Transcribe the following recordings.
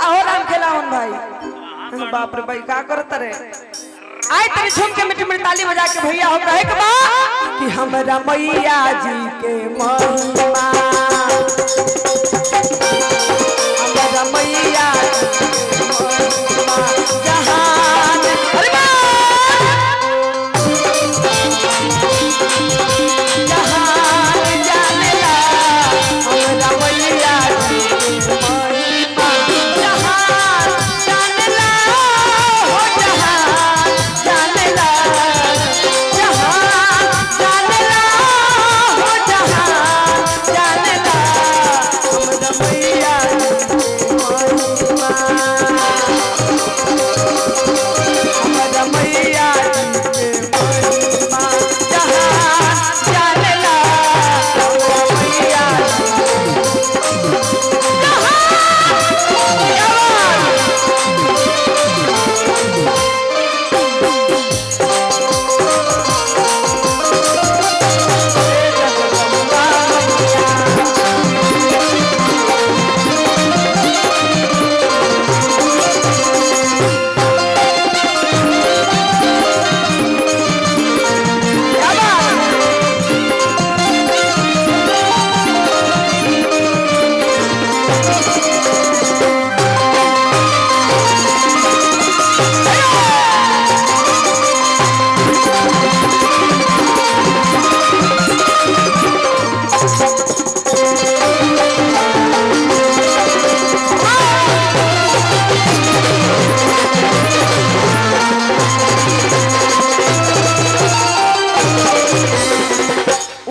काहो राम खेलावन भाई बाप रे भाई का करत रे आए तनी झुम के मिट्टी में ताली बजा के भैया हो कहे के बा कि हमरा मैया जी के महिमा हमरा मैया जी के महिमा जहान अरे बा जहान जानेला हमरा मैया जी के महिमा जहान जानेला हो जहान जानेला जहान जानेला हो जहान जानेला हमरा मैया जी के महिमा हमरा मैया जी के महिमा जहान जानेला हमरा मैया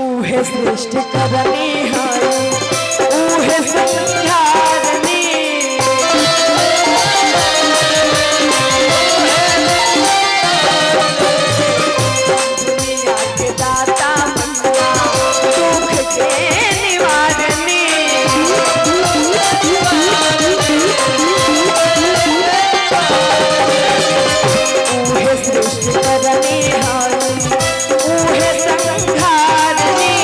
उहे सृष्टि करनी है उहे संहारनी दुनिया के दाता मैया दुख के निवारनी उहे सृष्टि करनी है उहे संहारनी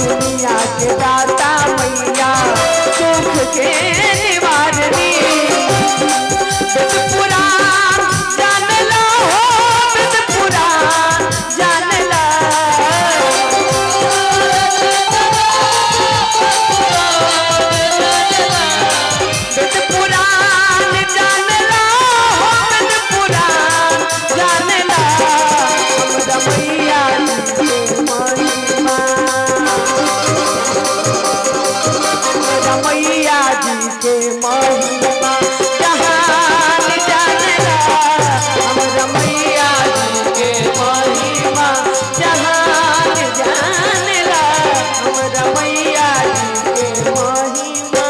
दुनिया के दाता मैया सुख के निवारनी वेद पुराण जानला हो वेद पुराण जानला वेद पुराण जानला हो वेद पुराण जानला हमरा मैया जी के महिमा हमरा मैया जी के महिमा जहान जानेला हमरा मैया जी के महिमा जहान जानेला हमरा मैया जी के महिमा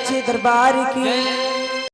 सच्चे दरबार की